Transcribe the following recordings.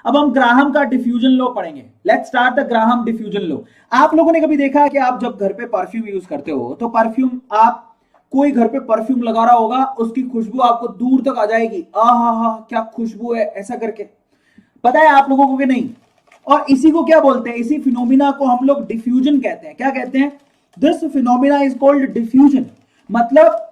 अब हम ग्राहम का डिफ्यूजन लॉ पढ़ेंगे। Let's start the Graham diffusion law. आप लोगों ने कभी देखा है कि आप जब घर पे परफ्यूम यूज करते हो तो परफ्यूम, आप कोई घर पे परफ्यूम लगा रहा होगा, उसकी खुशबू आपको दूर तक आ जाएगी, आहा क्या खुशबू है, ऐसा करके। पता है आप लोगों को कि नहीं? और इसी को क्या बोलते हैं, इसी फिनोमिना को हम लोग डिफ्यूजन कहते हैं। क्या कहते हैं? This phenomena is called diffusion. मतलब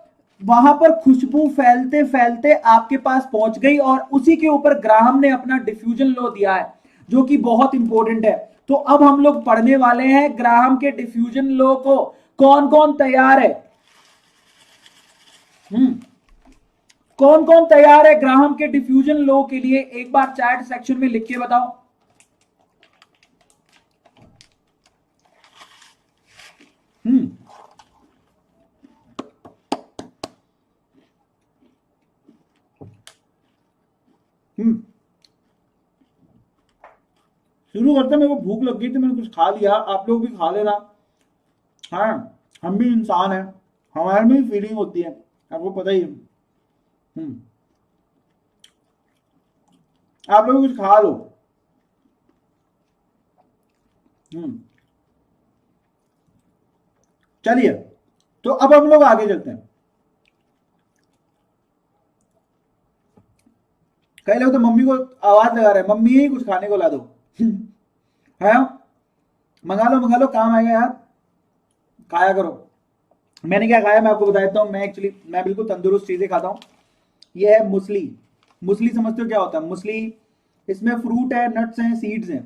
वहां पर खुशबू फैलते फैलते आपके पास पहुंच गई और उसी के ऊपर ग्राहम ने अपना डिफ्यूजन लॉ दिया है, जो कि बहुत इंपॉर्टेंट है। तो अब हम लोग पढ़ने वाले हैं ग्राहम के डिफ्यूजन लॉ को। कौन कौन तैयार है? कौन कौन तैयार है ग्राहम के डिफ्यूजन लॉ के लिए? एक बार चैट सेक्शन में लिख के बताओ। शुरू करते, मेरे को भूख लग गई थी, मैंने कुछ खा लिया, आप लोग भी खा लेना। हाँ, हम भी इंसान हैं, हमारे में भी फीलिंग होती है, आपको पता ही है। आप लोग कुछ खा लो। चलिए, तो अब हम लोग आगे चलते हैं। कई लोग तो मम्मी को आवाज लगा रहे हैं, मम्मी ही कुछ खाने को ला दो। है, मंगा लो, काम आएगा यार, खाया करो। मैंने क्या खाया मैं आपको बता देता हूँ। मैं बिल्कुल तंदुरुस्त चीजें खाता हूँ। ये है मुसली। मुसली समझते हो क्या होता है? मुसली, इसमें फ्रूट है, नट्स हैं, सीड्स हैं,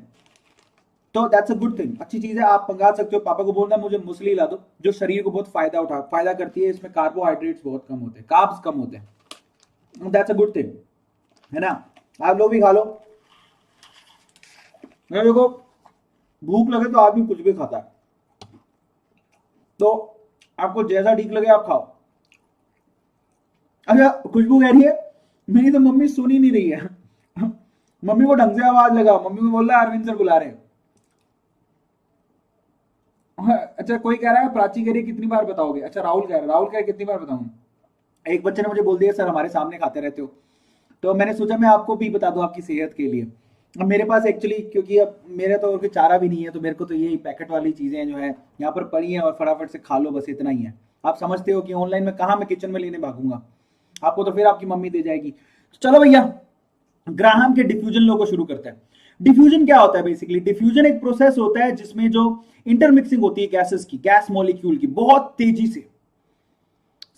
तो दैट्स अ गुड थिंग, अच्छी चीज है। आप मंगा सकते हो, पापा को बोलना मुझे मुसली ला दो, जो शरीर को बहुत फायदा करती है। इसमें कार्बोहाइड्रेट्स बहुत कम होते हैं, कार्ब्स कम होते हैं, दैट्स अ गुड थिंग, है ना? आप लोग भी खा लो। देखो, भूख लगे तो आदमी कुछ भी खाता है, तो आपको जैसा ठीक लगे आप खाओ। अच्छा, खुशबू कह रही है मेरी तो मम्मी सुन ही नहीं रही है। मम्मी को ढंग से आवाज लगाओ, मम्मी को बोल रहा है अरविंद सर बुला रहे हैं। अच्छा, कोई कह रहा है प्राची कह रही है कितनी बार बताओगे? अच्छा, राहुल कह रहा है कितनी बार बताऊं? एक बच्चे ने मुझे बोल दिया सर हमारे सामने खाते रहते हो, तो मैंने सोचा मैं आपको भी बता दूं आपकी सेहत के लिए। अब मेरे पास एक्चुअली, क्योंकि अब मेरे तो और कोई चारा भी नहीं है, तो मेरे को तो यही पैकेट वाली चीजें जो है यहाँ पर पड़ी हैं और फटाफट से खा लो, बस इतना ही है। आप समझते हो कि ऑनलाइन में कहाँ मैं किचन में लेने भागूंगा, आपको तो फिर आपकी मम्मी दे जाएगी। तो चलो भैया, ग्राहम के डिफ्यूजन लॉ को शुरू करते हैं। डिफ्यूजन क्या होता है? बेसिकली डिफ्यूजन एक प्रोसेस होता है जिसमें जो इंटरमिक्सिंग होती है गैसेस की, गैस मॉलिक्यूल की, बहुत तेजी से।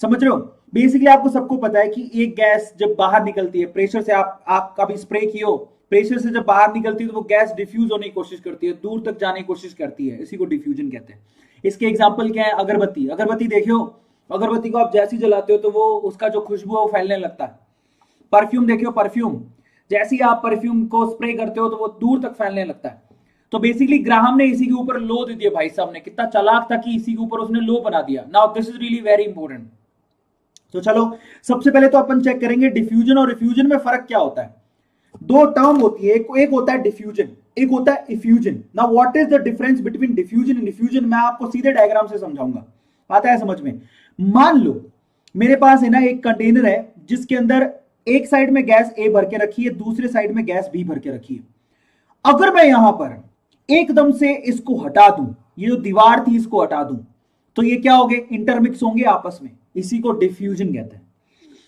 समझ रहे हो? बेसिकली आपको सबको पता है कि एक गैस जब बाहर निकलती है प्रेशर से, आप कभी स्प्रे किए हो, प्रेशर से जब बाहर निकलती है तो वो गैस डिफ्यूज होने की कोशिश करती है, दूर तक जाने की कोशिश करती है, इसी को डिफ्यूजन कहते हैं। इसके एग्जांपल क्या है? अगरबत्ती। अगरबत्ती देखियो, अगरबत्ती को आप जैसे ही जलाते हो तो वो उसका जो खुशबू है वो फैलने लगता है। परफ्यूम देखियो, परफ्यूम जैसे ही आप परफ्यूम को स्प्रे करते हो तो वो दूर तक फैलने लगता है। तो बेसिकली ग्राहम ने इसी के ऊपर लो दे दिया। भाई साहब ने कितना चालाक था कि इसी के ऊपर उसने लो बना दिया। Now this is really very important. तो चलो, सबसे पहले तो अपन चेक करेंगे डिफ्यूजन और रिफ्यूजन में फर्क क्या होता है। दो टर्म होती है, एक होता है डिफ्यूजन, एक होता है effusion. Now what is the difference between diffusion and effusion? मैं आपको सीधे डायग्राम से समझाऊंगा, आता है समझ में? मान लो मेरे पास है ना एक कंटेनर है जिसके अंदर एक साइड में गैस ए भर के रखी है, दूसरे साइड में गैस बी भर के रखी है। अगर मैं यहां पर एकदम से इसको हटा दूं, ये जो दीवार थी इसको हटा दूं, तो ये क्या होंगे? इंटरमिक्स होंगे आपस में, इसी को डिफ्यूजन कहते हैं।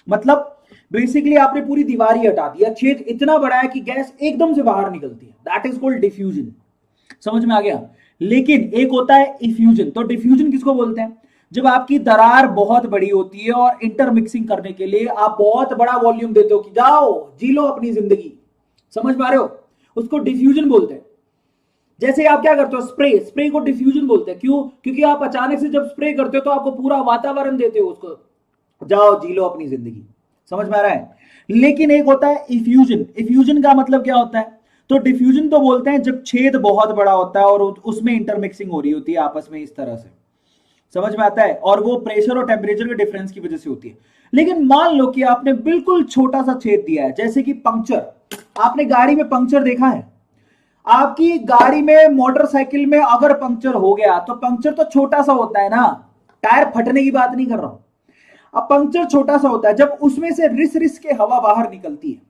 मतलब बेसिकली आपने पूरी दीवार ही हटा दिया, छेद इतना बड़ा है कि गैस एकदम से बाहर निकलती है, दैट इज कॉल्ड डिफ्यूजन। समझ में आ गया? लेकिन एक होता है इफ्यूजन। तो डिफ्यूजन किसको बोलते हैं? जब आपकी दरार बहुत बड़ी होती है और इंटरमिक्सिंग करने के लिए आप बहुत बड़ा वॉल्यूम देते हो कि जाओ जी लो अपनी जिंदगी। समझ पा रहे हो? उसको डिफ्यूजन बोलते हैं। जैसे आप क्या करते हो, स्प्रे को डिफ्यूजन बोलते हैं। क्यों? क्योंकि आप अचानक से जब स्प्रे करते हो तो आपको पूरा वातावरण देते हो उसको, जाओ जी लो अपनी जिंदगी। समझ में आ रहा है? लेकिन एक होता है इफ्यूजन। इफ्यूजन का मतलब क्या होता है? तो डिफ्यूजन तो बोलते हैं जब छेद बहुत बड़ा होता है और उसमें इंटरमिक्सिंग हो रही होती है आपस में इस तरह से। समझ में आता है? और वो प्रेशर और टेम्परेचर के डिफरेंस की वजह से होती है। लेकिन मान लो कि आपने बिल्कुल छोटा सा छेद दिया है, जैसे कि पंक्चर। आपने गाड़ी में पंक्चर देखा है? आपकी गाड़ी में, मोटरसाइकिल में अगर पंक्चर हो गया तो पंक्चर तो छोटा सा होता है ना, टायर फटने की बात नहीं कर रहा हूं। अब पंक्चर छोटा सा होता है, जब उसमें से रिस रिस के हवा बाहर निकलती है,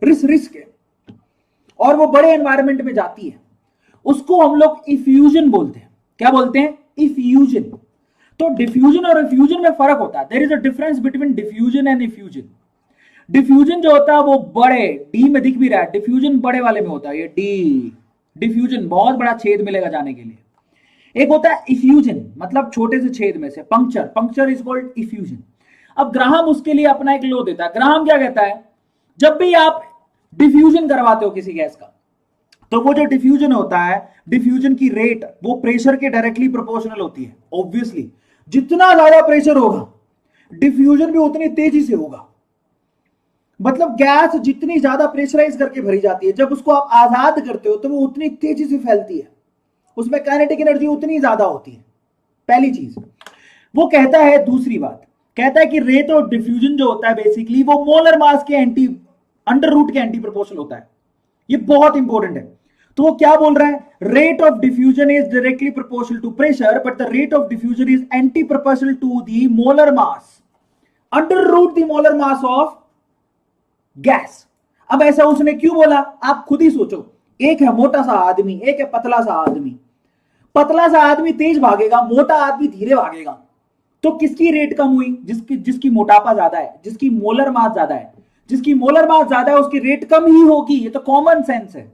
रिस रिस के, और वो बड़े एनवायरमेंट में जाती है, उसको हम लोग इफ्यूजन बोलते हैं। क्या बोलते हैं? इफ्यूजन। तो डिफ्यूजन और इफ्यूजन में फर्क होता है। There is a difference between diffusion and effusion. Diffusion जो होता है वो बड़े, डी में दिख भी रहा है, डिफ्यूजन बड़े वाले में होता है, ये डी डिफ्यूजन, बहुत बड़ा छेद मिलेगा जाने के लिए। एक होता है इफ्यूजन, मतलब छोटे से छेद में से, puncture, puncture is called effusion. अब ग्राहम उसके लिए अपना एक लॉ देता है। ग्राहम क्या कहता है? जब भी आप डिफ्यूजन करवाते हो किसी गैस का, तो वो जो डिफ्यूजन होता है, डिफ्यूजन की रेट वो प्रेशर के डायरेक्टली प्रोपोर्शनल होती है। ऑब्वियसली जितना ज्यादा प्रेशर होगा, डिफ्यूजन भी उतनी तेजी से होगा। मतलब गैस जितनी ज्यादा प्रेशराइज करके भरी जाती है, जब उसको आप आजाद करते हो तो वो उतनी तेजी से फैलती है, उसमें काइनेटिक एनर्जी उतनी ज्यादा होती है। पहली चीज वो कहता है। दूसरी बात कहता है कि रेट ऑफ डिफ्यूजन जो होता है बेसिकली वो मोलर मास के एंटी, अंडर रूट के एंटी प्रोपोर्शनल होता है। ये बहुत इंपॉर्टेंट है। तो वो क्या बोल रहा है? Rate of diffusion is directly proportional to pressure, but the rate of diffusion is anti proportional to the molar mass, under root the molar mass of gas. अब ऐसा उसने क्यों बोला? आप खुद ही सोचो। एक है मोटा सा आदमी, एक है पतला सा आदमी। पतला सा आदमी तेज भागेगा, मोटा आदमी धीरे भागेगा। तो किसकी रेट कम हुई? जिसकी मोटापा ज्यादा है, जिसकी मोलर मास ज्यादा है। जिसकी मोलर मास ज्यादा है उसकी रेट कम ही होगी, ये तो कॉमन सेंस है।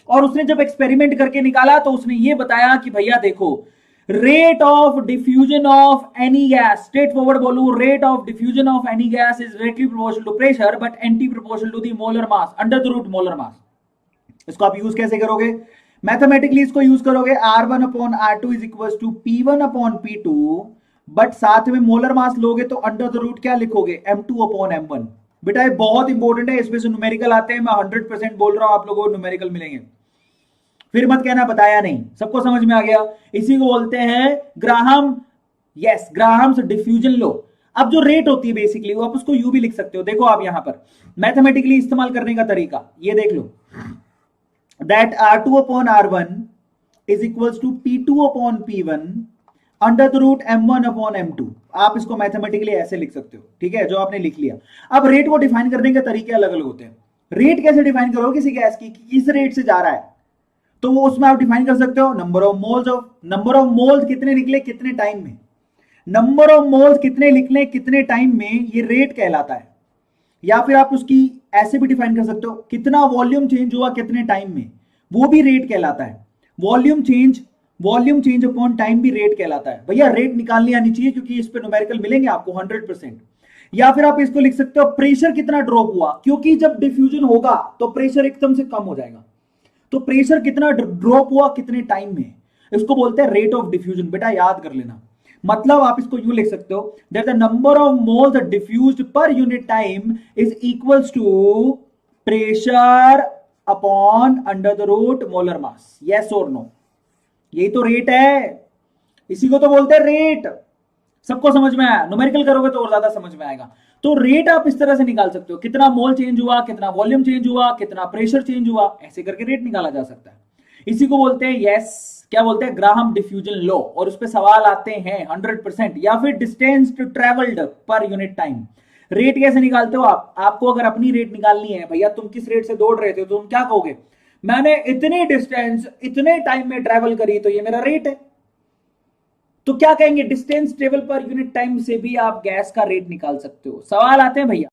और उसने जब एक्सपेरिमेंट करके निकाला तो उसने ये बताया कि भैया देखो, rate of diffusion of any gas, straight forward बोलू, rate of diffusion of any gas is directly proportional to pressure but anti proportional to the molar mass, under the root molar mass. इसको आप use कैसे करोगे? Mathematically इसको use करोगे, R1 upon R2 is equal to P1 upon P2, but साथ में molar mass लोगे तो अंडर द रूट क्या लिखोगे? M2 upon M1। बेटा ये बहुत इंपॉर्टेंट है, इसमें से न्यूमेरिकल आते हैं। मैं 100% बोल रहा हूं, आप लोगों को न्यूमेरिकल मिलेंगे। फिर मत कहना बताया नहीं। सबको समझ में आ गया? इसी को बोलते हैं Graham, yes, Graham's diffusion law. अब जो रेट होती है बेसिकली वो आप उसको यू भी लिख सकते हो। देखो आप यहां पर मैथमेटिकली इस्तेमाल करने का तरीका ये देख लो, that R2 upon R1 is equals to P2 upon P1 under the root M1 upon M2। आप इसको मैथमेटिकली ऐसे लिख सकते हो, ठीक है, जो आपने लिख लिया। अब रेट को डिफाइन करने के तरीके अलग अलग होते हैं। रेट कैसे डिफाइन करोगे किसी गैस की, किस रेट से जा रहा है, तो वो उसमें आप डिफाइन कर सकते हो नंबर ऑफ मोल्स कितने निकले कितने टाइम में। नंबर ऑफ मोल्स कितने निकले कितने टाइम में, ये रेट कहलाता है। या फिर आप उसकी ऐसे भी डिफाइन कर सकते हो, कितना वॉल्यूम चेंज हुआ कितने टाइम में, वो भी रेट कहलाता है। वॉल्यूम चेंज अपॉन टाइम भी रेट कहलाता है। भैया रेट निकालनी आनी चाहिए क्योंकि इस पे न्यूमेरिकल मिलेंगे आपको 100%। या फिर आप इसको लिख सकते हो प्रेशर कितना ड्रॉप हुआ, क्योंकि जब डिफ्यूजन होगा तो प्रेशर एकदम से कम हो जाएगा। तो प्रेशर कितना ड्रॉप हुआ कितने टाइम में, इसको बोलते हैं रेट ऑफ डिफ्यूजन। बेटा याद कर लेना। मतलब आप इसको यूं लिख सकते हो, that the number of moles diffused per unit time is equals to pressure upon under the root molar mass. Yes और नो? यही तो रेट है, इसी को तो बोलते हैं रेट। सबको समझ में आया? न्यूमेरिकल करोगे तो और ज्यादा समझ में आएगा। तो रेट आप इस तरह से निकाल सकते हो, कितना मोल चेंज हुआ, कितना वॉल्यूम चेंज हुआ, कितना प्रेशर चेंज हुआ, ऐसे करके रेट निकाला जा सकता है। इसी को बोलते हैं, यस, क्या बोलते हैं? Graham diffusion law. और उस पर सवाल आते हैं 100%। या फिर डिस्टेंस ट्रेवल्ड पर यूनिट टाइम। रेट कैसे निकालते हो आप? आपको अगर अपनी रेट निकालनी है, भैया तुम किस रेट से दौड़ रहे थे, तो तुम क्या कहोगे? मैंने इतनी डिस्टेंस इतने टाइम में ट्रेवल करी तो ये मेरा रेट है। तो क्या कहेंगे? डिस्टेंस ट्रेवल पर यूनिट टाइम से भी आप गैस का रेट निकाल सकते हो। सवाल आते हैं भैया।